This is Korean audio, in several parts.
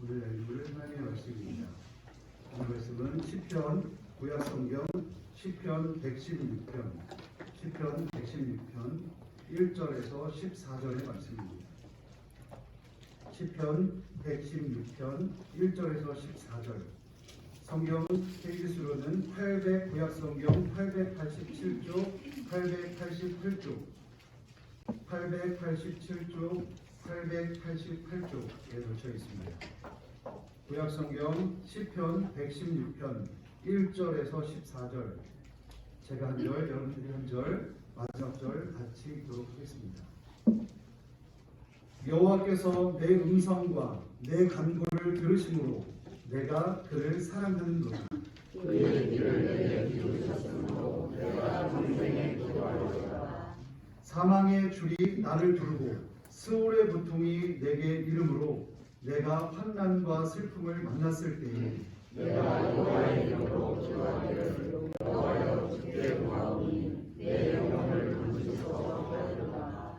오늘 읽을 하나님의 말씀입니다. 오늘 말씀은 시편 구약성경 시편 116편 1절에서 14절의 말씀입니다. 시편 116편 1절에서 14절. 성경 페이지수로는 구약성경 887쪽, 888쪽, 887쪽, 888쪽에 놓쳐 있습니다. 구약성경 시편 116편 1절에서 14절. 제가 한 절, 여러분들이 한 절, 마지막 절 같이 읽도록 하겠습니다. 여호와께서 내 음성과 내 간구를 들으심으로 내가 그를 사랑하는도다. 그의 귀를 내게 기울이셨으므로 내가 평생에 기도하리로다. 사망의 줄이 나를 두르고 스올의 고통이 내게 이름으로 내가 환난과 슬픔을 만났을 때에 내가 여호와의 이름으로 기도하기를 여호와여 주께 구하오니 내 영혼을 건지소서 하리로다.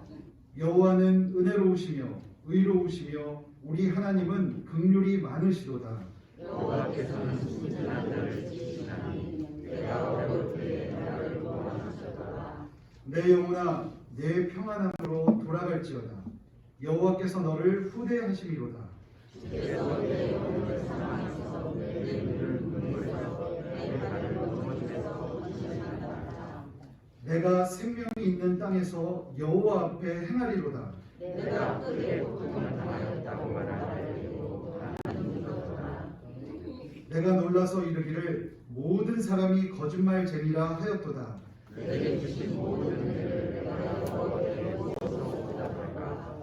여호와는 은혜로우시며 의로우시며 우리 하나님은 긍휼이 많으시도다. 여호와께서는 순진한 자를 지키시나니 내가 어려울 때에 나를 구원하셨도다. 내 영혼아 내 평안함으로 돌아갈지어다. 여호와께서 너를 후대하시리로다. 주께서 내 영혼을 사랑하셔서 내 눈을 눈물에서 내 발을 넘어지면서 건지시나이다. 내가 생명이 있는 땅에서 여호와 앞에 행하리로다. 내가 그의 고통을 당하였다고 말하리고 하나님 믿었도다. 내가 놀라서 이르기를 모든 사람이 거짓말쟁이라 하였도다. 내게 주신 모든 은혜를 내가 여호와께 무엇으로 보답할까?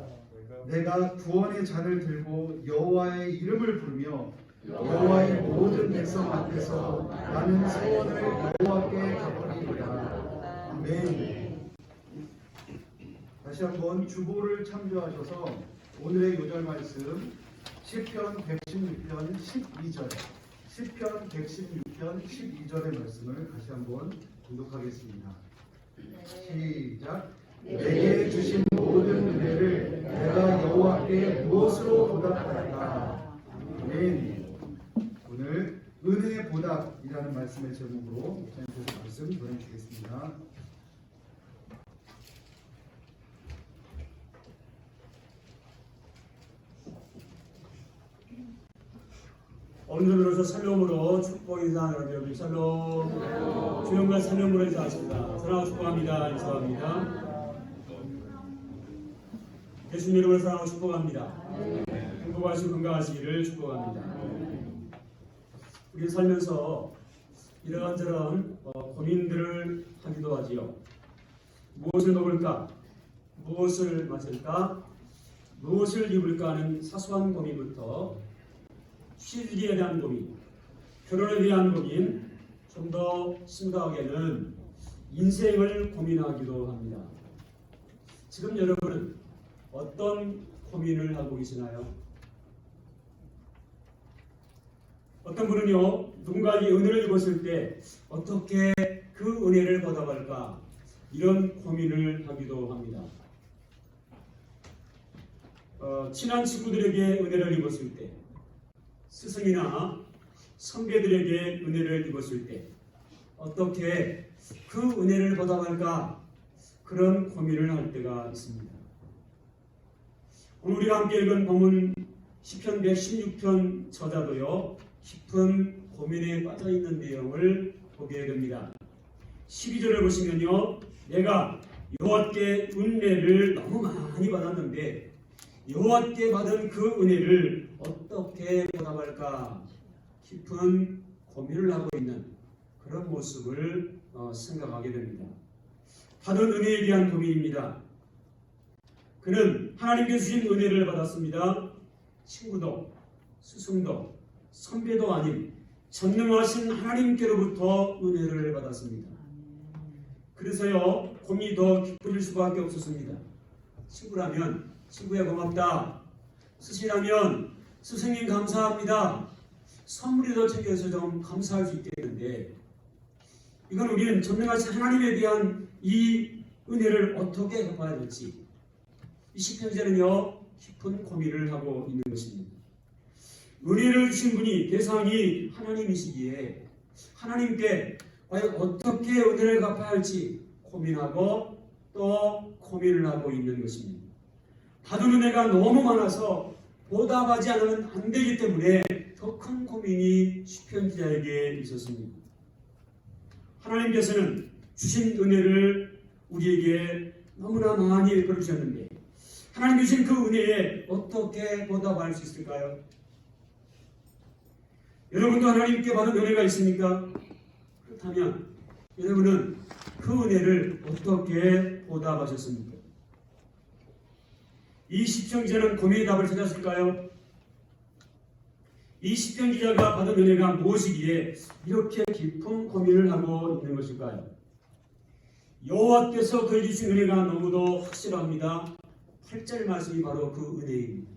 내가 구원의 잔을 들고 여호와의 이름을 부르며 여호와의 모든 백성 앞에서 나는 소원을 여호와께 갚으리로다. 아멘. 다시 한번 주보를 참조하셔서 오늘의 요절 말씀 시편 116편 12절 시편 116편 12절의 말씀을 다시 한번 교독하겠습니다. 시작. 내게 주신 모든 은혜를 내가 여호와께 무엇으로 보답할까? 아멘. 오늘 은혜의 보답이라는 말씀의 제목으로 목사님께서 말씀 전해주시겠습니다. 오늘으로서 샬롬으로 축복 인사하는 여러분 샬롬. 주님과 샬롬으로 인사하십니다. 사랑하고 축복합니다. 인사합니다. 예수님 이름으로 사랑하고 축복합니다. 행복하시고 건강하시기를 축복합니다. 우리 살면서 이런저런 고민들을 하기도 하지요. 무엇을 먹을까? 무엇을 마실까? 무엇을 입을까 하는 사소한 고민부터 취직에 대한 고민, 결혼에 대한 고민, 좀 더 심각하게는 인생을 고민하기도 합니다. 지금 여러분은 어떤 고민을 하고 계시나요? 어떤 분은요, 누군가에게 은혜를 입었을 때 어떻게 그 은혜를 보답할까? 이런 고민을 하기도 합니다. 친한 친구들에게 은혜를 입었을 때, 스승이나 선배들에게 은혜를 입었을 때 어떻게 그 은혜를 보답할까? 그런 고민을 할 때가 있습니다. 오늘 우리가 함께 읽은 본문 시편 116편 저자도요 깊은 고민에 빠져있는 내용을 보게 됩니다. 12절을 보시면요, 내가 여호와께 은혜를 너무 많이 받았는데 여호와께 받은 그 은혜를 어떻게 보답할까 깊은 고민을 하고 있는 그런 모습을 생각하게 됩니다. 받은 은혜에 대한 고민입니다. 그는 하나님께 주신 은혜를 받았습니다. 친구도 스승도 선배도 아닌 전능하신 하나님께로부터 은혜를 받았습니다. 그래서요 고민이 더 깊어질 수밖에 없었습니다. 친구라면 친구야 고맙다. 스승이라면 스승님 감사합니다. 선물이 더 챙겨서 좀 감사할 수 있겠는데 이건 우리는 전능하신 하나님에 대한 이 은혜를 어떻게 갚아야 될지 이 시편자는요 깊은 고민을 하고 있는 것입니다. 은혜를 주신 분이 대상이 하나님이시기에 하나님께 과연 어떻게 은혜를 갚아야 할지 고민하고 또 고민을 하고 있는 것입니다. 받은 은혜가 너무 많아서 보답하지 않으면 안 되기 때문에 더 큰 고민이 시편 기자에게 있었습니다. 하나님께서는 주신 은혜를 우리에게 너무나 많이 베풀어 주셨는데 하나님 주신 그 은혜에 어떻게 보답할 수 있을까요? 여러분도 하나님께 받은 은혜가 있습니까? 그렇다면 여러분은 그 은혜를 어떻게 보답하셨습니까? 이 시편 기자는 고민의 답을 찾았을까요? 이 시편 기자가 받은 은혜가 무엇이기에 이렇게 깊은 고민을 하고 있는 것일까요? 여호와께서 그에게 주신 은혜가 너무도 확실합니다. 8절 말씀이 바로 그 은혜입니다.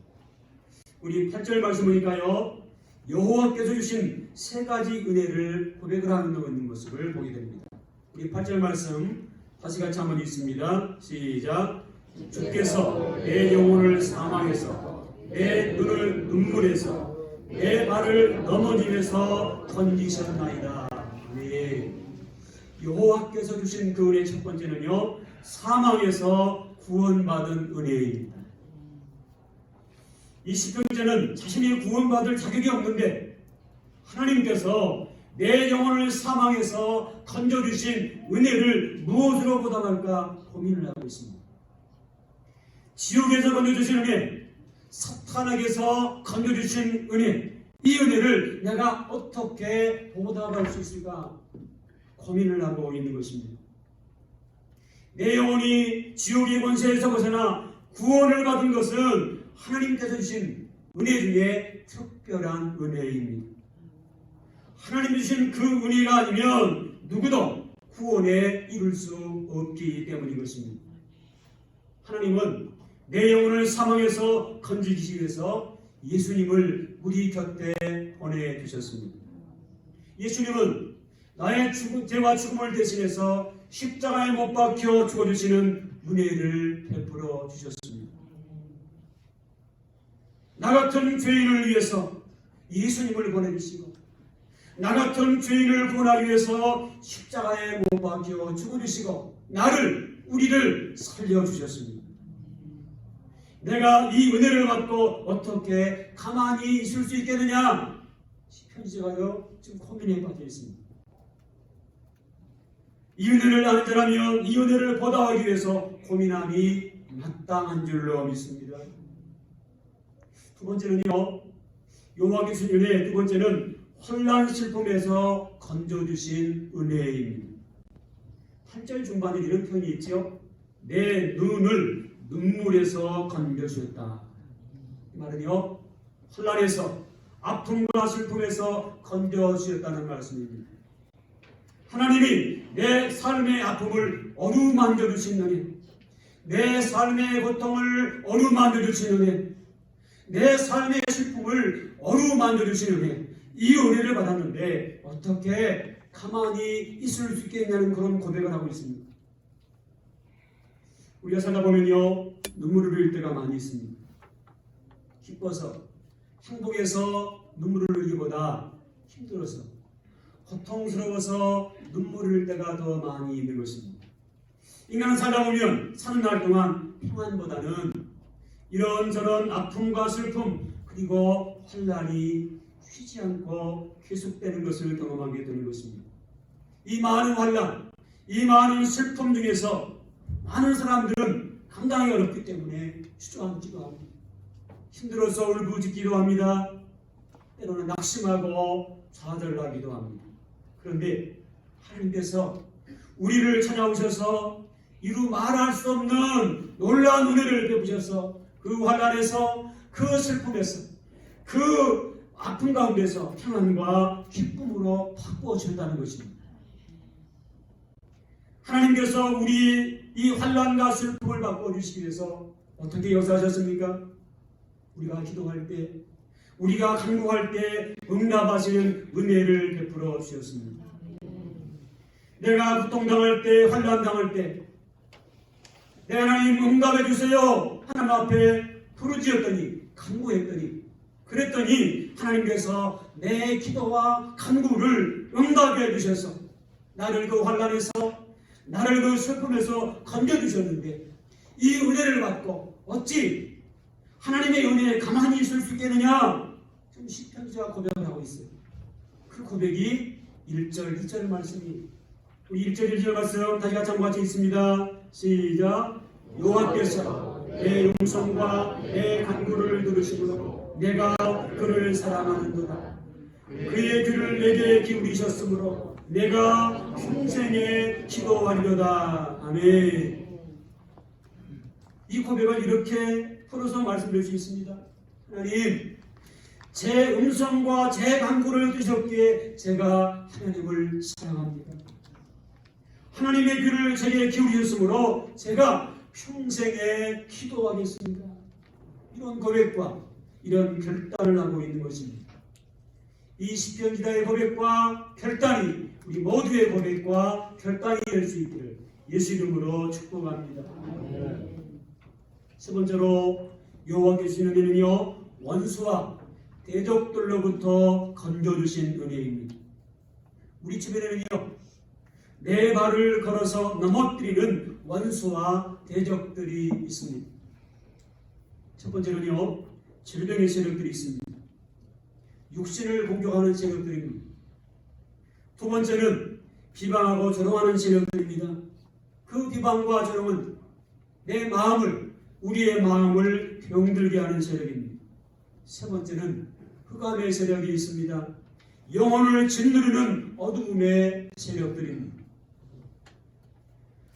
우리 8절 말씀 보니까요, 여호와께서 주신 세 가지 은혜를 고백을 하고 있는 모습을 보게 됩니다. 우리 8절 말씀 다시 같이 한번 읽습니다. 시작. 주께서 내 영혼을 사망에서 내 눈을 눈물에서 내 발을 넘어짐에서 건지셨나이다. 네. 여호와께서 주신 그 은혜 첫 번째는요, 사망에서 구원받은 은혜입니다. 이 시편자는 자신이 구원받을 자격이 없는데 하나님께서 내 영혼을 사망에서 건져주신 은혜를 무엇으로 보답할까 고민을 하고 있습니다. 지옥에서 건져주신 은혜, 사탄에게서 건져주신 은혜, 이 은혜를 내가 어떻게 보답할 수 있을까 고민을 하고 있는 것입니다. 내 영혼이 지옥의 권세에서 벗어나 구원을 받은 것은 하나님께서 주신 은혜 중에 특별한 은혜입니다. 하나님 주신 그 은혜가 아니면 누구도 구원에 이룰 수 없기 때문인 것입니다. 하나님은 내 영혼을 사망에서 건지기 위해서 예수님을 우리 곁에 보내주셨습니다. 예수님은 나의 죄와 죽음을 대신해서 십자가에 못 박혀 죽어주시는 은혜를 베풀어 주셨습니다. 나 같은 죄인을 위해서 예수님을 보내주시고 나 같은 죄인을 구원하기 위해서 십자가에 못 박혀 죽어주시고 우리를 살려주셨습니다. 내가 이 은혜를 받고 어떻게 가만히 있을 수 있겠느냐? 시편지가요 지금 고민에 빠져 있습니다. 이 은혜를 아는 자라면 이 은혜를 보답하기 위해서 고민함이 마땅한 줄로 믿습니다. 두 번째는요, 여호와께서 주신 은혜, 두 번째는 혼란 슬픔에서 건져주신 은혜입니다. 8절 중반에 이런 표현이 있죠. 내 눈을 눈물에서 건져주셨다. 이 말은요, 혼란에서 아픔과 슬픔에서 건져주셨다는 말씀입니다. 하나님이 내 삶의 아픔을 어루만져 주신 은혜, 내 삶의 고통을 어루만져 주신 은혜, 내 삶의 슬픔을 어루만져 주신 은혜, 이 은혜를 받았는데 어떻게 가만히 있을 수 있겠냐는 그런 고백을 하고 있습니다. 우리가 살다 보면요, 눈물을 흘릴 때가 많이 있습니다. 기뻐서, 행복해서 눈물을 흘리기보다 힘들어서, 고통스러워서 눈물을 흘릴 때가 더 많이 있는 것입니다. 인간은 살다 보면 사는 날 동안 평안보다는 이런저런 아픔과 슬픔 그리고 환난이 쉬지 않고 계속되는 것을 경험하게 되는 것입니다. 이 많은 환난, 이 많은 슬픔 중에서 많은 사람들은 감당하기 어렵기 때문에 주저앉기도 합니다. 힘들어서 울부짖기도 합니다. 때로는 낙심하고 좌절하기도 합니다. 그런데 하나님께서 우리를 찾아오셔서 이루 말할 수 없는 놀라운 은혜를 베푸셔서 그 환난에서, 그 슬픔에서, 그 아픔 가운데서 평안과 기쁨으로 바꾸어 주셨다는 것입니다. 하나님께서 우리 이 환난과 슬픔을 바꾸어 주시기 위해서 어떻게 역사하셨습니까? 우리가 기도할 때, 우리가 간구할 때 응답하시는 은혜를 베풀어 주셨습니다. 내가 고통당할 때, 환난당할 때 내 하나님 응답해 주세요. 하나님 앞에 부르짖었더니, 간구했더니 그랬더니 하나님께서 내 기도와 간구를 응답해 주셔서 나를 그 환난에서, 나를 그 슬픔에서 건져주셨는데, 이 은혜를 받고 어찌 하나님의 은혜에 가만히 있을 수 있겠느냐? 지금 시편자가 고백을 하고 있어요. 그 고백이 1절, 2절 말씀이, 우리 1절, 1절 말씀 다시 같이 있습니다. 시작. 여호와께서 내 음성과 내 간구를 들으시므로 내가 그를 사랑하는도다. 그의 귀를 내게 기울이셨으므로 내가 평생에 기도하리로다. 아멘. 이 고백을 이렇게 풀어서 말씀드릴 수 있습니다. 하나님, 제 음성과 제 간구를 들으셨기에 제가 하나님을 사랑합니다. 하나님의 귀를 제게 기울이셨으므로 제가 평생에 기도하겠습니다. 이런 고백과 이런 결단을 하고 있는 것입니다. 이 시편 기자의 고백과 결단이 우리 모두의 고백과 결단이 될 수 있기를 예수 이름으로 축복합니다. 세 번째로 여호와께 주시는 은혜는요, 원수와 대적들로부터 건져주신 은혜입니다. 우리 주변에는요, 내 발을 걸어서 넘어뜨리는 원수와 대적들이 있습니다. 첫 번째는요, 질병의 세력들이 있습니다. 육신을 공격하는 세력들입니다. 두 번째는 비방하고 조롱하는 세력들입니다. 그 비방과 조롱은 내 마음을, 우리의 마음을 병들게 하는 세력입니다. 세 번째는 흑암의 세력이 있습니다. 영혼을 짓누르는 어두움의 세력들입니다.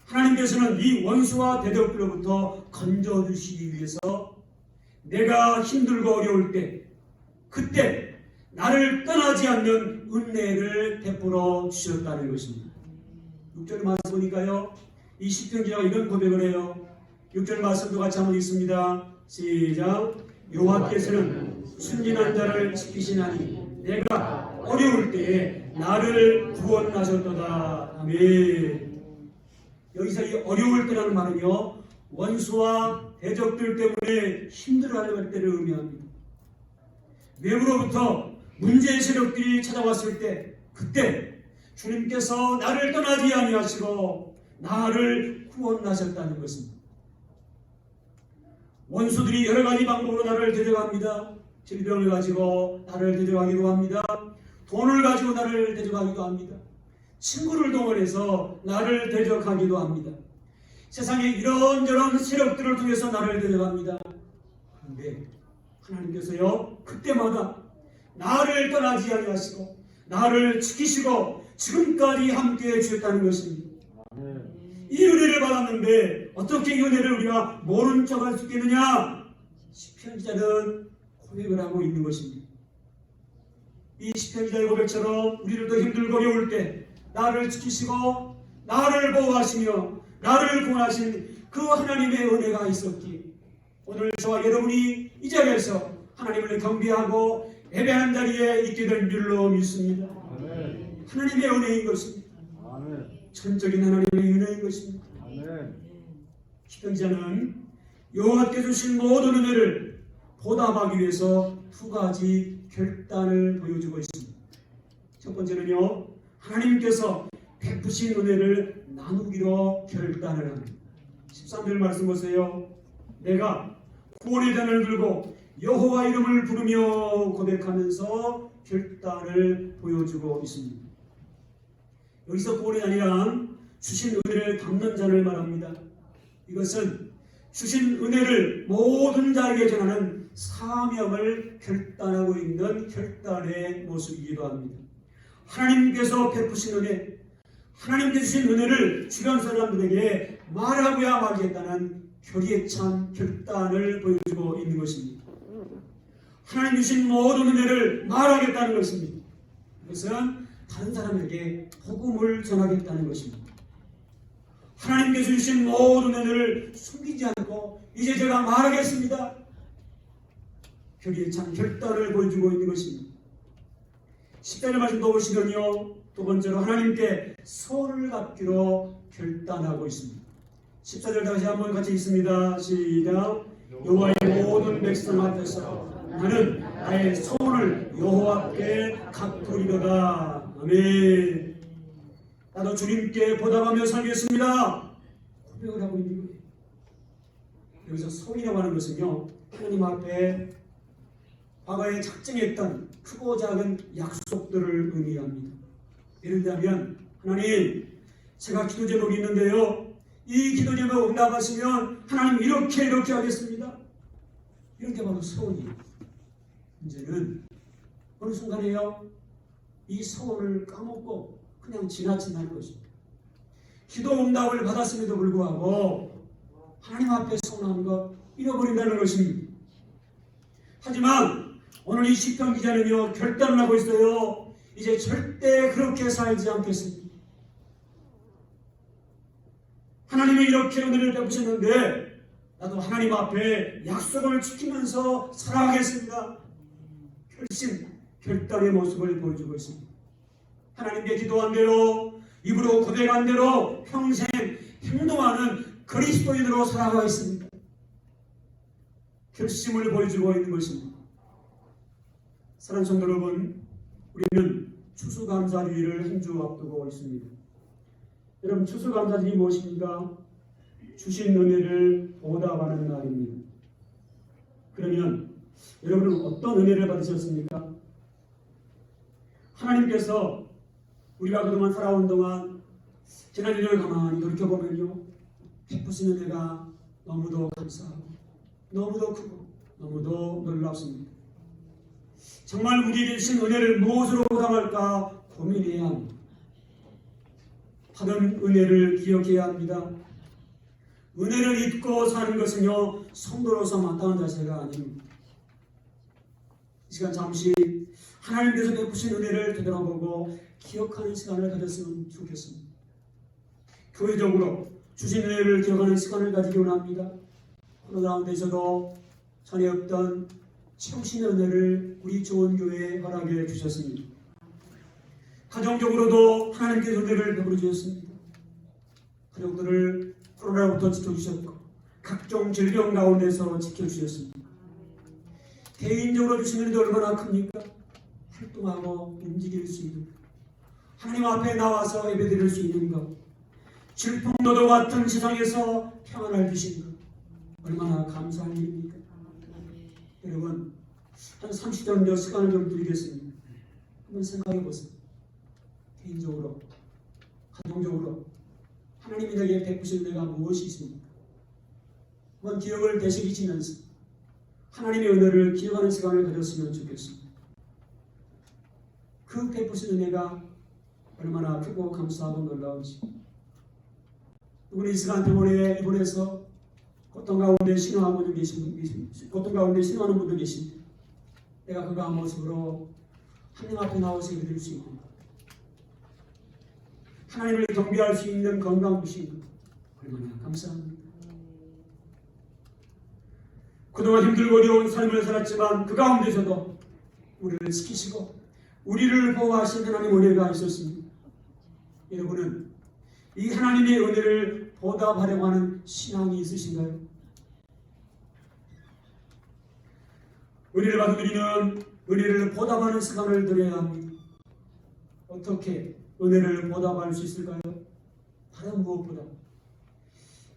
하나님께서는 이 원수와 대적들로부터 건져주시기 위해서 내가 힘들고 어려울 때, 그때 나를 떠나지 않는 은혜를 베풀어 주셨다는 것입니다. 6절 말씀 보니까요, 이 시편기자가 이런 고백을 해요. 6절 말씀도 같이 한번 읽습니다. 시작. 여호와께서는 순진한 자를 지키시나니 내가 어려울 때에 나를 구원하셨도다. 아멘. 여기서 이 어려울 때라는 말은요, 원수와 대적들 때문에 힘들어할 때를 의미합니다. 외부로부터 문제의 세력들이 찾아왔을 때, 그때 주님께서 나를 떠나지 아니하시고 나를 구원하셨다는 것입니다. 원수들이 여러 가지 방법으로 나를 대적합니다. 질병을 가지고 나를 대적하기도 합니다. 돈을 가지고 나를 대적하기도 합니다. 친구를 동원해서 나를 대적하기도 합니다. 세상에 이런저런 세력들을 통해서 나를 대적합니다. 그런데 하나님께서요, 그때마다 나를 떠나지 아니하시고 나를 지키시고 지금까지 함께해 주셨다는 것입니다. 이 은혜를 받았는데 어떻게 이 은혜를 우리가 모른 척할 수 있겠느냐? 시편 기자는 고백을 하고 있는 것입니다. 이 시편 기자의 고백처럼 우리들도 힘들고 어려울 때 나를 지키시고 나를 보호하시며 나를 구원하신 그 하나님의 은혜가 있었기에 오늘 저와 여러분이 이 자리에서 하나님을 경배하고 예배하는 자리에 있게 된 줄로 믿습니다. 아멘. 하나님의 은혜인 것입니다. 아멘. 전적인 하나님의 은혜인 것입니다. 시편 기자는 여호와께 주신 모든 은혜를 보답하기 위해서 두 가지 결단을 보여주고 있습니다. 첫 번째는요, 하나님께서 베푸신 은혜를 나누기로 결단을 합니다. 13절 말씀 보세요. 내가 구원의 잔을 들고 여호와 이름을 부르며 고백하면서 결단을 보여주고 있습니다. 여기서 구원의 잔이란 주신 은혜를 담는 잔을 말합니다. 이것은 주신 은혜를 모든 자에게 전하는 사명을 결단하고 있는 결단의 모습이기도 합니다. 하나님께서 베푸신 은혜, 하나님께서 주신 은혜를 주변 사람들에게 말하고야 말겠다는 결의에 찬 결단을 보여주고 있는 것입니다. 하나님 주신 모든 은혜를 말하겠다는 것입니다. 이것은 다른 사람에게 복음을 전하겠다는 것입니다. 하나님께서 주신 모든 은혜를 숨기지 않고 이제 제가 말하겠습니다. 결의에 찬 결단을 보여주고 있는 것입니다. 10절의 말씀도 보시면요, 두 번째로 하나님께 소를 갚기로 결단하고 있습니다. 14절 다시 한번 같이 읽습니다. 시작. 여호와의 모든 백성 앞에서 나는 나의 소원을 여호와께 갚으리로다. 아멘. 나도 주님께 보답하며 살겠습니다. 고백을 하고 있는 거예요. 여기서 소원이라고 하는 것은요, 하나님 앞에 과거에 작정했던 크고 작은 약속들을 의미합니다. 예를 들면 하나님, 제가 기도 제목이 있는데요, 이 기도 제목 응답하시면 하나님 이렇게 하겠습니다. 이런 게 바로 소원이에요. 문제는 어느 순간에요, 이 소원을 까먹고 그냥 지나치는 것입니다. 기도 응답을 받았음에도 불구하고 하나님 앞에 소원한 것 잃어버린다는 것입니다. 하지만 오늘 이 시편 기자는요, 결단을 하고 있어요. 이제 절대 그렇게 살지 않겠습니다. 하나님이 이렇게 은혜를 베푸셨는데 나도 하나님 앞에 약속을 지키면서 살아가겠습니다. 결단의 모습을 보여주고 있습니다. 하나님께 기도한 대로, 입으로 고백한 대로 평생 행동하는 그리스도인으로 살아가겠습니다. 결심을 보여주고 있는 것입니다. 사랑하는 성도 여러분, 우리는 추수감사주의를 한 주 앞두고 있습니다. 여러분, 추수감사주의 무엇입니까? 주신 은혜를 보답하는 날입니다. 그러면 여러분은 어떤 은혜를 받으셨습니까? 하나님께서 우리가 그동안 살아온 동안 지난 1년을 가만히 돌이켜보면요, 베푸신 은혜가 너무도 감사하고 너무도 크고 너무도 놀랍습니다. 정말 우리에게 주신 은혜를 무엇으로 보답할까 고민해야 합니다. 받은 은혜를 기억해야 합니다. 은혜를 잊고 사는 것은요, 성도로서 마땅한 자세가 아닙니다. 이 시간 잠시 하나님께서 베푸신 은혜를 되돌아보고 기억하는 시간을 가졌으면 좋겠습니다. 교회적으로 주신 은혜를 기억하는 시간을 가지기 원합니다. 코로나 가운데서도 전에 없던 채우신 은혜를 우리 좋은 교회에 허락해 주셨습니다. 가정적으로도 하나님께서 은혜를 베풀어 주셨습니다. 가족들을 코로나로부터 지켜주셨고 각종 질병 가운데서 지켜주셨습니다. 개인적으로 주신 은혜도 얼마나 큽니까? 활동하고 움직일 수 있는 것, 하나님 앞에 나와서 예배드릴 수 있는 것, 질풍노도 같은 세상에서 평안을 주신 것, 얼마나 감사한 일입니까? 여러분, 한 30분 정도 시간을 좀 드리겠습니다. 한번 생각해 보세요. 개인적으로, 가정적으로 하나님이 내게 베푸신 은혜가 무엇이 있습니까? 한번 기억을 되새기시면서 하나님의 은혜를 기억하는 시간을 가졌으면 좋겠습니다. 그 베푸신 은혜가 얼마나 크고 감사하고 놀라운지. 우리 이 시간 병원에 입원해서 고통 가운데 신호하는 분들 계십니다. 내가 그 강한 모습으로 하나님 앞에 나와서 예배드릴 수 있는 것, 하나님을 경배할 수 있는 건강 주신 것, 얼마나 감사합니다. 그동안 힘들고 어려운 삶을 살았지만 그 가운데서도 우리를 지키시고 우리를 보호하신 하나님의 은혜가 있었습니다. 여러분은 이 하나님의 은혜를 보답하려고 하는 신앙이 있으신가요? 은혜를 받은 우리는 은혜를 보답하는 시간을 드려야 합니다. 어떻게 은혜를 보답할 수 있을까요? 다른 무엇보다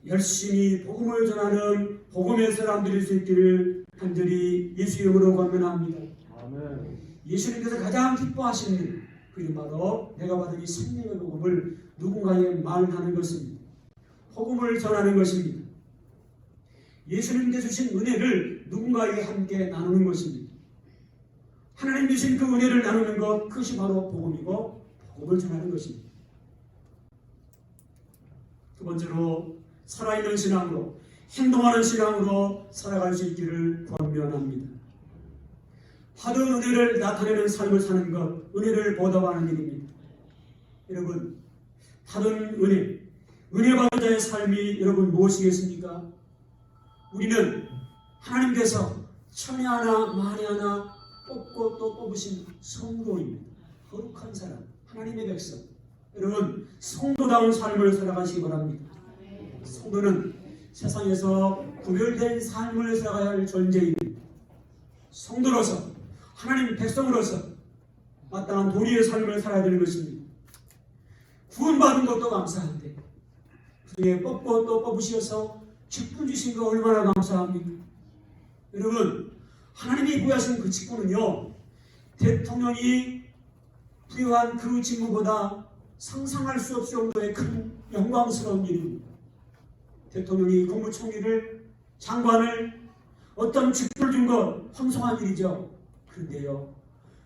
열심히 복음을 전하는 복음의 사람들일 수 있기를 간절히 예수 이름으로 권면합니다. 아멘. 예수님께서 가장 기뻐하시는 일, 그게 바로 내가 받은 이 생명의 복음을 누군가에 말하는 것입니다. 복음을 전하는 것입니다. 예수님께서 주신 은혜를 누군가에게 함께 나누는 것입니다. 하나님 주신 그 은혜를 나누는 것, 그것이 바로 복음이고 복음을 전하는 것입니다. 두 번째로 살아있는 신앙으로, 행동하는 신앙으로 살아갈 수 있기를 권면합니다. 받은 은혜를 나타내는 삶을 사는 것, 은혜를 보답하는 일입니다. 여러분, 받은 은혜 받은 자의 삶이 여러분 무엇이겠습니까? 우리는 하나님께서 천에 하나 만에 하나 뽑고 또 뽑으신 성도입니다. 거룩한 사람, 하나님의 백성. 여러분, 성도다운 삶을 살아가시기 바랍니다. 성도는 세상에서 구별된 삶을 살아가야 할 존재입니다. 성도로서 하나님 백성으로서 마땅한 도리의 삶을 살아야 되는 것입니다. 구원받은 것도 감사한데 그중에 뽑고 또 뽑으셔서 직분 주신 거 얼마나 감사합니까? 여러분, 하나님이 부여하신 그 직분은요, 대통령이 부여한 그 직무보다 상상할 수 없을 정도의 큰 영광스러운 일입니다. 대통령이 국무총리를, 장관을 어떤 직분을 준 것 황송한 일이죠. 그런데요,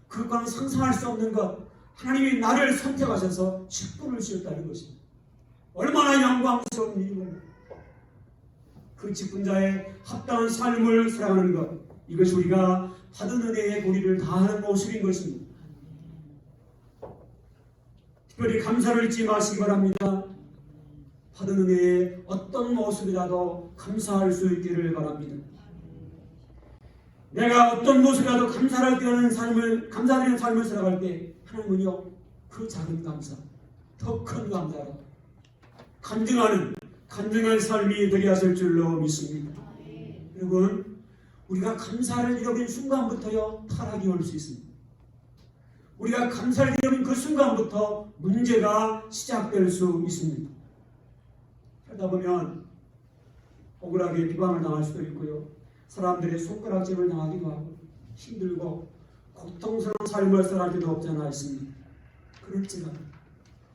그건 상상할 수 없는 것, 하나님이 나를 선택하셔서 직분을 주셨다는 것입니다. 얼마나 영광스러운 일이고, 그 직분자의 합당한 삶을 살아가는 것, 이것이 우리가 받은 은혜의 도리를 다하는 모습인 것입니다. 특별히 감사를 잊지 마시기 바랍니다. 받은 은혜의 어떤 모습이라도 감사할 수 있기를 바랍니다. 내가 어떤 모습이라도 감사드리는 삶을 살아갈 때 하나님은요, 그 작은 감사, 더 큰 감사로 간증한 삶이 되게 하실 줄로 믿습니다. 여러분, 우리가 감사를 잃어버린 순간부터요, 타락이 올 수 있습니다. 우리가 감사를 잃어버린 그 순간부터 문제가 시작될 수 있습니다. 그러다 보면 억울하게 비방을 당할 수도 있고요, 사람들의 손가락질을 당하기도 하고 힘들고 고통스러운 삶을 살아갈 때도 없잖아 있습니다. 그럴지라도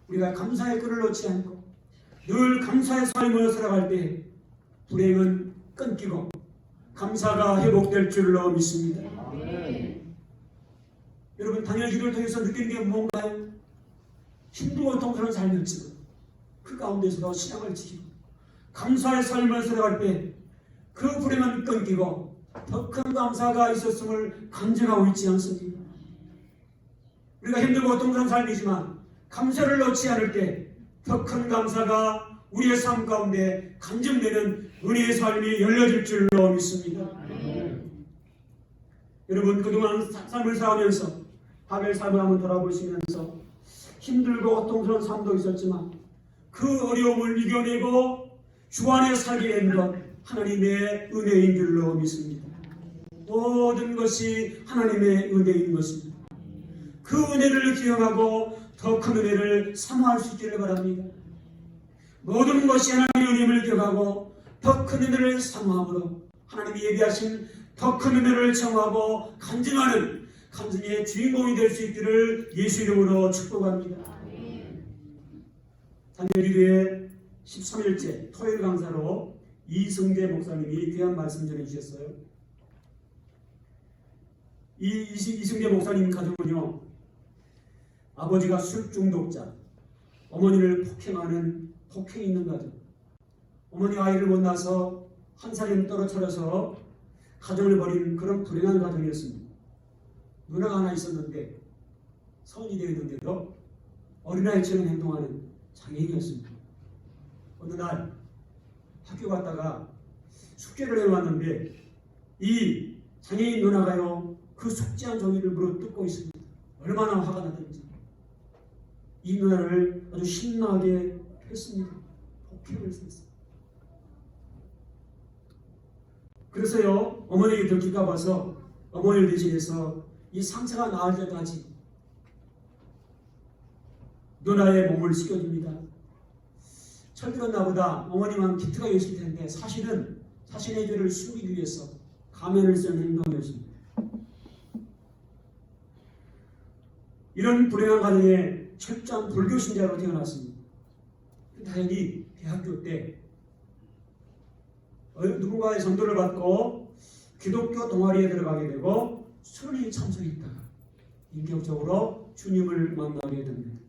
우리가 감사의 끈을 놓지 않고 늘 감사의 삶을 살아갈 때 불행은 끊기고 감사가 회복될 줄로 믿습니다. 여러분, 당연히 기도를 통해서 느끼는 게 뭔가요? 힘들고 고통스러운 삶이었지만 그 가운데서도 신앙을 지키고 감사의 삶을 살아갈 때 그 불행은 끊기고 더 큰 감사가 있었음을 간증하고 있지 않습니까? 우리가 힘들고 고통스러운 삶이지만 감사를 놓지 않을 때 더 큰 감사가 우리의 삶 가운데 간증되는 은혜의 삶이 열려질 줄로 믿습니다. 여러분, 그동안 삶을 살아가면서 바벨 삶을 한번 돌아보시면서 힘들고 고통스러운 삶도 있었지만 그 어려움을 이겨내고 주 안에 살게 된 것 하나님의 은혜인 줄로 믿습니다. 모든 것이 하나님의 은혜인 것입니다. 그 은혜를 기억하고 더 큰 은혜를 사모할 수 있기를 바랍니다. 모든 것이 하나님의 은혜임을 기억하고 더 큰 은혜를 사모함으로 하나님이 예비하신 더 큰 은혜를 청하고 간증하는 간증의 주인공이 될 수 있기를 예수 이름으로 축복합니다. 다니엘기도의 13일째 토요일 강사로 이승재 목사님이 귀한 말씀 전해주셨어요. 이승재 목사님 가정은요, 아버지가 술 중독자, 어머니를 폭행하는 폭행이 있는 가정, 어머니 아이를 못 낳아서 한 살임 떨어뜨려서 가정을 버린 그런 불행한 가정이었습니다. 누나가 하나 있었는데 성인이 되었는데도 어린아이처럼 행동하는 장애인이었습니다. 어느 날 학교 갔다가 숙제를 해왔는데 이 장애인 누나가요, 그 숙제한 종이를 물어뜯고 있습니다. 얼마나 화가 나든지 이 누나를 아주 신나게 했습니다. 폭행을 했습니다. 그래서요, 어머니에게 들킬까 봐서 어머니를 대신해서 이 상처가 나을 때까지 누나의 몸을 씻겨줍니다. 철들은 나보다 어머니만 기트가 있을 텐데 사실은 자신의 죄를 숨기기 위해서 가면을 쓴 행동이었습니다. 이런 불행한 가정에 철저한 불교 신자로 태어났습니다. 다행히 대학교 때 누군가의 전도를 받고 기독교 동아리에 들어가게 되고 수련회에 참석했다가 인격적으로 주님을 만나게 됩니다.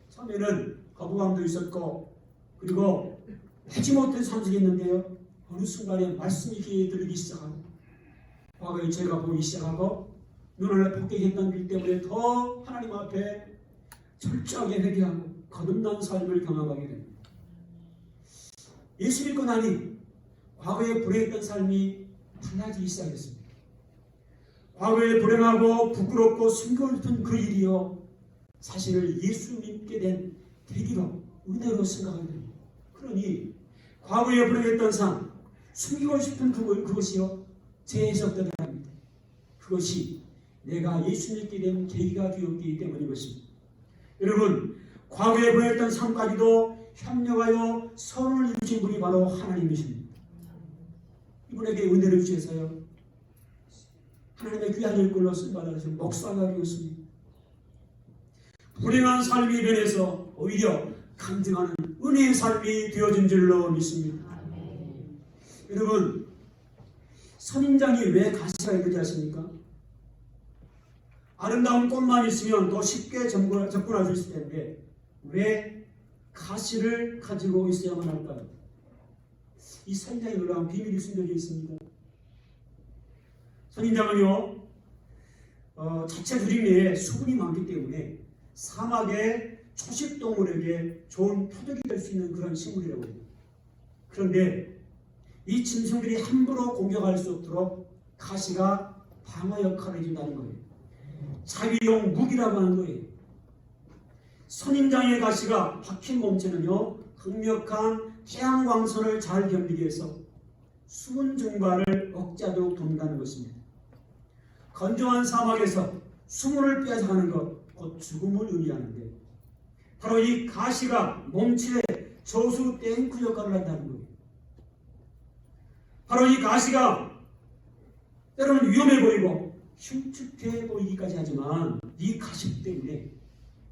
처음에는 거부감도 있었고 그리고 하지 못한 상식이 있는데요, 어느 순간에 말씀이 귀에 들리기 시작하고 과거의 죄가 보이기 시작하고 눈을 폭격했던 일 때문에 더 하나님 앞에 철저하게 회개하고 거듭난 삶을 경험하게 됩니다. 예수 믿고 나니 과거에 불행했던 삶이 달라지기 시작했습니다. 과거에 불행하고 부끄럽고 숨겨올 듯한 그 일이요, 사실을 예수 믿게 된 계기로 은혜로 생각하게 됩니다. 그러니 과거에 불행했던 삶, 숨기고 싶은 그것이요, 제 해석대로 합니다. 그것이 내가 예수 믿게 된 계기가 되었기 때문인 것입니다. 여러분, 과거에 보냈던 삶까지도 협력하여 선을 이루신 분이 바로 하나님이십니다. 이분에게 은혜를 주셔서요, 하나님의 귀한 일꾼으로 쓰임받아서 목사가 되었습니다. 불행한 삶이 변해서 오히려 간증하는 은혜의 삶이 되어진 줄로 믿습니다. 여러분, 선인장이 왜 가시가 있는지 아십니까? 아름다운 꽃만 있으면 더 쉽게 접근할 수 있을 텐데 왜 가시를 가지고 있어야만 할까요? 이 선인장에 놀라운 비밀이 숨겨져 있습니다. 선인장은요, 자체 두링 내에 수분이 많기 때문에 사막의 초식동물에게 좋은 표적이 될 수 있는 그런 식물이라고 해요. 그런데 이 짐승들이 함부로 공격할 수 없도록 가시가 방어 역할을 해준다는 거예요. 자기용 무기라고 하는 거예요. 선인장의 가시가 박힌 몸체는요, 강력한 태양광선을 잘 견디게 해서 수분 증발을 억제하도록 돕는다는 것입니다. 건조한 사막에서 수분을 빼앗아가는 것, 곧 죽음을 의미하는데 바로 이 가시가 몸체에 저수 탱크 역할을 한다는 거예요. 바로 이 가시가 때로는 위험해 보이고 흉측해 보이기까지 하지만 이 가시 때문에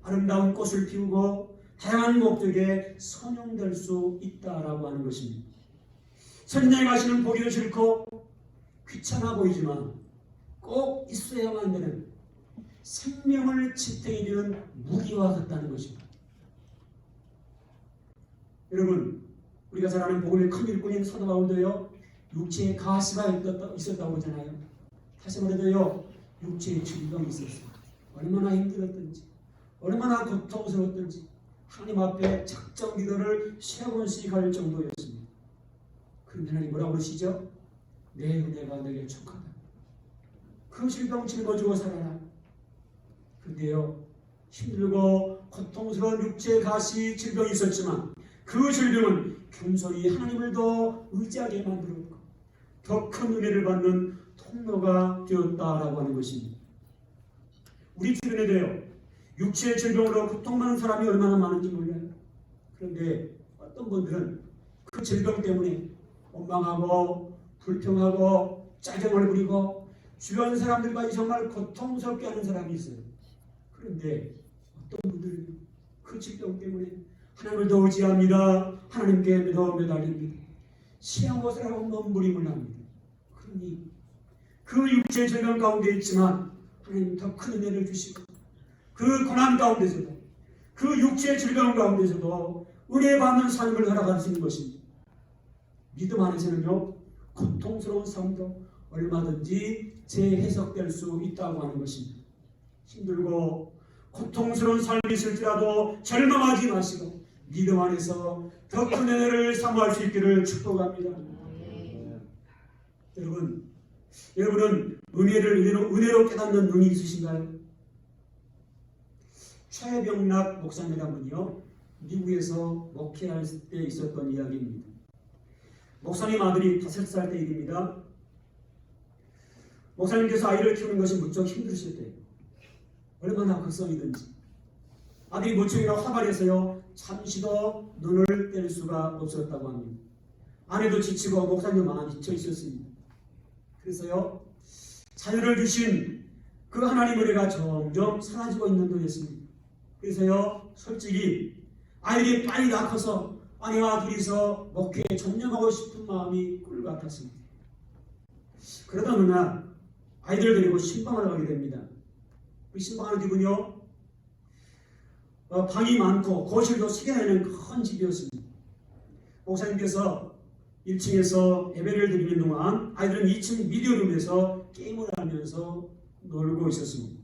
아름다운 꽃을 피우고 다양한 목적에 선용될 수 있다라고 하는 것입니다. 선인장의 가시는 보기도 싫고 귀찮아 보이지만 꼭 있어야만 되는 생명을 지탱해주는 무기와 같다는 것입니다. 여러분, 우리가 잘 아는 복음의 큰 일꾼인 사도 바울도요, 육체에 가시가 있었다고 하잖아요. 다시 말해도요, 육체에 질병이 있었어요. 얼마나 힘들었던지, 얼마나 고통스러웠던지 하나님 앞에 작정 기도를 3번씩 할 정도였습니다. 그런데 하나님 뭐라고 그러시죠? 내 은혜가 너에게 족하다. 그 질병 짊어지고 살아라. 그런데요, 힘들고 고통스러운 육체의 가시 질병이 있었지만 그 질병은 겸손히 하나님을 더 의지하게 만들었고 더 큰 은혜를 받는 통로가 되었다라고 하는 것입니다. 우리 주변에도요, 육체의 질병으로 고통받는 사람이 얼마나 많은지 몰라요. 그런데 어떤 분들은 그 질병 때문에 원망하고 불평하고 짜증을 부리고 주변 사람들까지 정말 고통스럽게 하는 사람이 있어요. 그런데 어떤 분들은 그 질병 때문에 하나님을 더 의지합니다. 하나님께 더 매달립니다. 신앙 것을 하고 몸부림을 합니다. 그러니 그 육체의 질병 가운데 있지만 하나님 더 큰 은혜를 주시고 그 고난 가운데서도 그 육체의 질병 가운데서도 은혜 받는 삶을 살아가시는 것입니다. 믿음 안에서는요, 고통스러운 삶도 얼마든지 재해석될 수 있다고 하는 것입니다. 힘들고 고통스러운 삶이 있을지라도 절망하지 마시고 믿음 안에서 더 큰 은혜를 사모할 수 있기를 축복합니다. 여러분은 은혜로 깨닫는 눈이 있으신가요? 최병락 목사님이라는 분이요, 미국에서 목회할 때 있었던 이야기입니다. 목사님 아들이 5살 때 일입니다. 목사님께서 아이를 키우는 것이 무척 힘드실 때예요. 얼마나 극성이든지 아들이 모청이라 화발해서요, 잠시도 눈을 뗄 수가 없었다고 합니다. 아내도 지치고 목사님도 많이 지쳐 있었습니다. 그래서요, 자녀를 주신 그 하나님 은혜가 점점 사라지고 있는 도였습니다. 그래서요, 솔직히 아이들이 빨리 낳고서 아내와 둘이서 목회에 전념하고 싶은 마음이 꿀 같았습니다. 그러다 어느 날 아이들을 데리고 신방을 가게 됩니다. 그 신방하는 집은요, 방이 많고 거실도 3개나 있는 큰 집이었습니다. 목사님께서 1층에서 예배를 드리는 동안 아이들은 2층 미디어룸에서 게임을 하면서 놀고 있었습니다.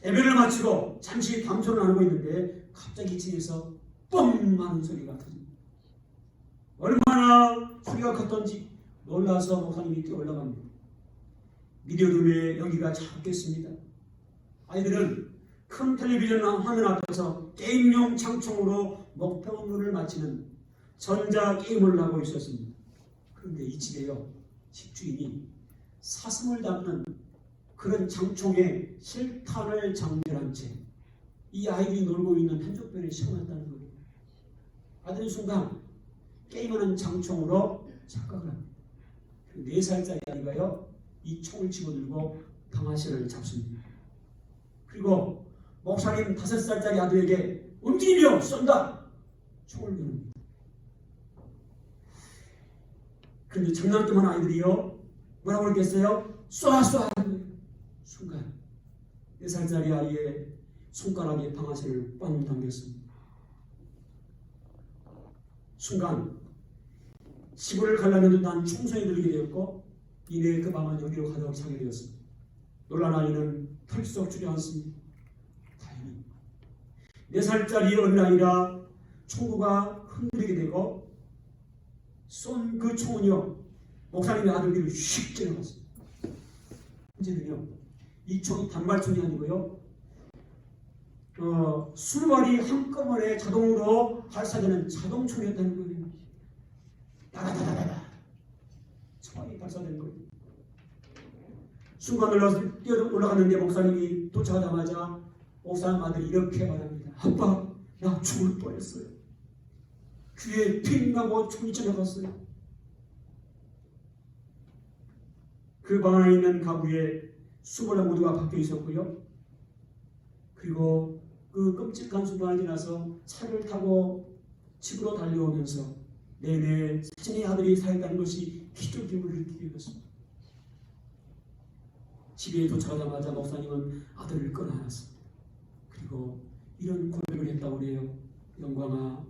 예배를 마치고 잠시 담소를 나누고 있는데 갑자기 2층에서 뻥 하는 소리가 터집니다. 얼마나 소리가 컸던지 놀라서 목사님이 뛰어 올라갑니다. 미디어룸의 연기가 작겠습니다. 아이들은 큰 텔레비전 화면 앞에서 게임용 창총으로 목표문을 맞히는 전자 게임을 하고 있었습니다. 그런데 이 집에요, 집주인이 사슴을 담는 그런 장총에 실탄을 장전한 채 이 아이들이 놀고 있는 한쪽편에 세워놨다는 거예요. 아들은 순간 게임하는 장총으로 착각을 합니다. 4살짜리 아이가요, 이 총을 집어들고 방아쇠를 잡습니다. 그리고 목사님 5살짜리 아들에게 움직이며 쏜다! 총을 겨눕니다. 그런데 장난감한 아이들이요, 뭐라고 그랬겠어요? 쏴! 순간 4살짜리 아이의 손가락에 방아쇠를 꽝 당겼습니다. 순간 시골을 갈라는 듯한 총성이 들리게 되었고 이내 그 방은 여기로 가득 차게 되었습니다. 놀란 아이는 털썩 주저앉습니다. 다행히 4살짜리 어린아이라 총구가 흔들리게 되고 쏜 그 총은요, 목사님의 아들 귀를 휙 찔러갔습니다. 문제는요, 이 총이 단발총이 아니고요, 수발이 한꺼번에 자동으로 발사되는 자동총이었다는 거예요. 다다다다다 총알이 발사된 거예요. 순간 뛰어 올라갔는데 목사님이 도착하자마자 목사님 아들이 이렇게 말합니다. 아빠, 나 죽을 뻔했어요. 귀에 핑 나고 총이 찔러갔어요. 그 방 안에 있는 가구에 20 모두가 박혀 있었고요. 그리고 그 끔찍한 순간을 지나서 차를 타고 집으로 달려오면서 내내 자신의 아들이 살아있다는 것이 기적임을 느끼게 되었습니다. 집에 도착하자마자 목사님은 아들을 끌어안았습니다. 그리고 이런 고백을 했다고 해요. 영광아,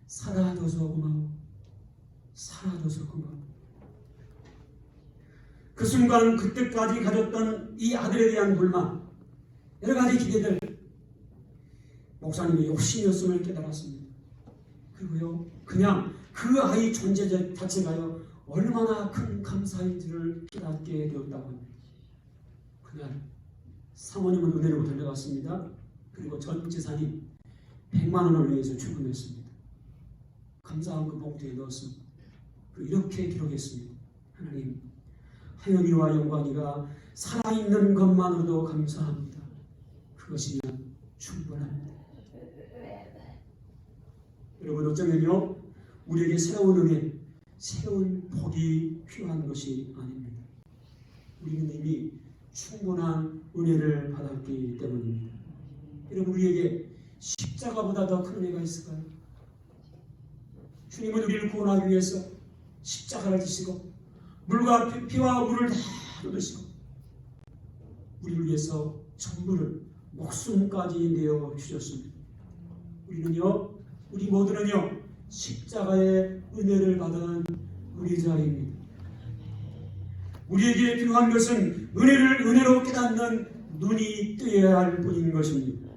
살아줘서 고마워. 살아줘서 고마워. 그 순간 그때까지 가졌던 이 아들에 대한 불만, 여러 가지 기대들, 목사님의 욕심이었음을 깨달았습니다. 그리고요, 그냥 그 아이 존재 자체가요, 얼마나 큰 감사인지를 깨닫게 되었다고 합니다. 그날 사모님은 은혜로 달려갔습니다. 그리고 전 재산이 100만 원을 위해서 출금했습니다. 감사한 그 봉투에 넣었습니다. 그리고 이렇게 기록했습니다. 하나님, 하연이와 영광이가 살아있는 것만으로도 감사합니다. 그것이면 충분합니다. 여러분, 어쩌면요, 우리에게 새로운 은혜, 새로운 복이 필요한 것이 아닙니다. 우리는 이미 충분한 은혜를 받았기 때문입니다. 여러분, 우리에게 십자가보다 더 큰 은혜가 있을까요? 주님은 우리를 구원하기 위해서 십자가를 지시고 물과 피와 물을 다 흘리시고 우리를 위해서 전부를 목숨까지 내어 주셨습니다. 우리 모두는요, 십자가의 은혜를 받은 의자입니다. 우리에게 필요한 것은 은혜를 은혜로 깨닫는 눈이 뜨여야 할 뿐인 것입니다.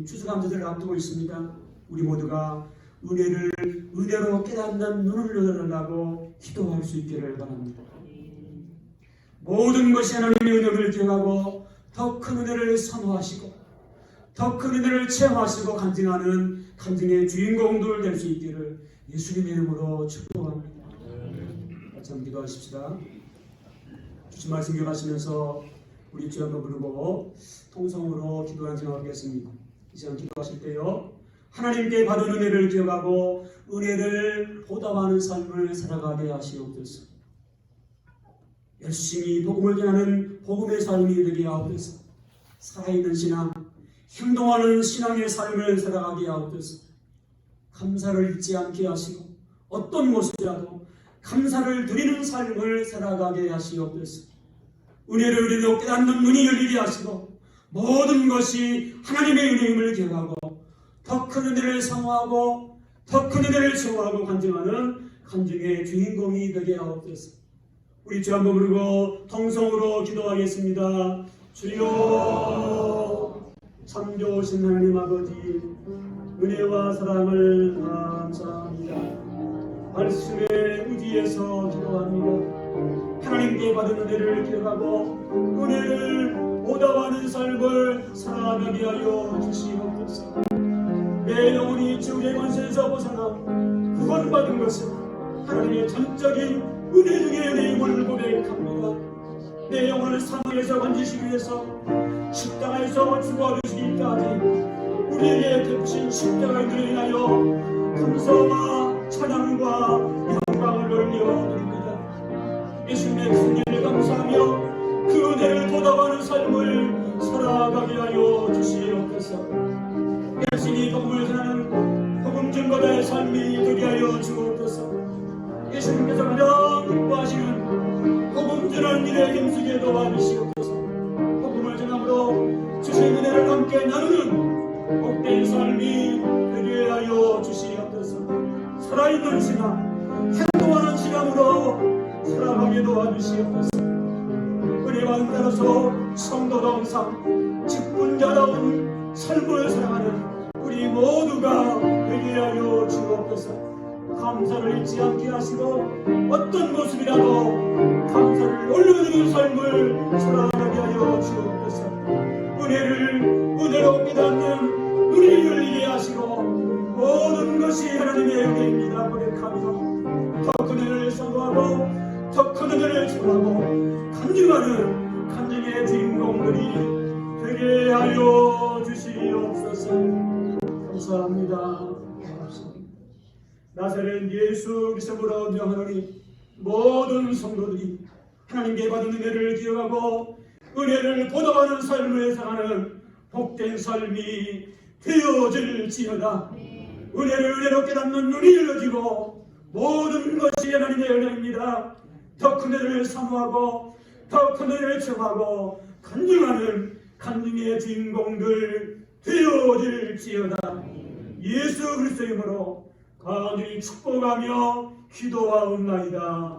추수감사절을 앞두고 있습니다. 우리 모두가 은혜를 은혜로 깨닫는 눈을 열어달라고 기도할 수 있기를 바랍니다. 모든 것이 하나님의 은혜를 기억하고 더 큰 은혜를 선호하시고 더 큰 은혜를 체험하시고 간증하는 간증의 주인공들 될 수 있기를 예수님의 이름으로 축복합니다. 같이 한번 기도하십시다. 주신 말씀 기억하시면서 우리 주 한번 부르고 통성으로 기도를 진행하겠습니다. 이 시간 기도하실 때요, 하나님께 받은 은혜를 기억하고 은혜를 보답하는 삶을 살아가게 하시옵소서. 열심히 복음을 전하는 복음의 삶이 되게 하옵소서. 살아있는 신앙, 행동하는 신앙의 삶을 살아가게 하옵소서. 감사를 잊지 않게 하시고 어떤 모습이라도 감사를 드리는 삶을 살아가게 하시옵소서. 은혜를 우리도 깨닫는 눈이 열리게 하시고 모든 것이 하나님의 은혜임을 기억하고 더 큰 은혜를 사모하고 더 큰 은혜를 소화하고 간증하는 간증의 주인공이 되게 하옵소서. 우리 주 한번 부르고 통성으로 기도하겠습니다. 주여, 참 좋으신 하나님 아버지, 은혜와 사랑을 감사합니다. 말씀에 의지해서 기도합니다. 하나님께 받은 은혜를 기억하고 은혜를 보답하는 삶을 살아가게 하여 주시옵소서. 내 영혼이 주의 권세에서 벗어나 구원받은 것은 하나님의 전적인 은혜 중의 은혜임을 고백합니다. 내 영혼을 사망에서 건지시기 위해서 십자가에서 죽어주시기까지 우리에게 베푸신 십자가의 은혜를 인하여 감사와 찬양과 영광을 올려드립니다. 예수님의 그 은혜를 감사하며 그 은혜를 보답하는 삶을 살아가게 하여 주시옵소서. 열심히 복음을 전하는 복음 증거자의 삶이 되게 하여 주옵소서. 예수님께서 가장 기뻐하시는 복음 전하는 일에 힘쓰게 도와주시옵소서. 복음을 전함으로 주신 은혜를 함께 나누는 복된 삶이 되게 하여 주시옵소서. 살아있는 신앙, 행동하는 신앙으로 살아가게 도와주시옵소서. 은혜와 따라서 성도동상 직분자다운 삶을 살아가는 우리 모두가 되게 하여 주옵소서. 감사를 잊지 않게 하시고 어떤 모습이라도 감사를 올려드리는 삶을 살아가게 하여 주옵소서. 은혜로 깨닫는 눈이 열리게 하시고 모든 것이 하나님의 은혜입니다 고백하며 더 큰 은혜를 선도하고 더 큰 은혜를 전하고 간증하는 간증의 주인공들이 되게 하여 주시옵소서. 감사합니다. 나사렛 예수 그리스도로 명하노니 모든 성도들이 하나님께 받은 은혜를 기억하고 은혜를 보답하는 삶을 살아가는 복된 삶이 되어질지어다. 은혜로 깨닫는 눈이 열려지고 모든 것이 하나님의 은혜입니다. 더 큰 은혜를 사모하고 더 큰 은혜를 청하고 간증하는 간증의 주인공들 되어질지어다. 예수 그리스도 이름으로 간절히 축복하며 기도하옵나이다.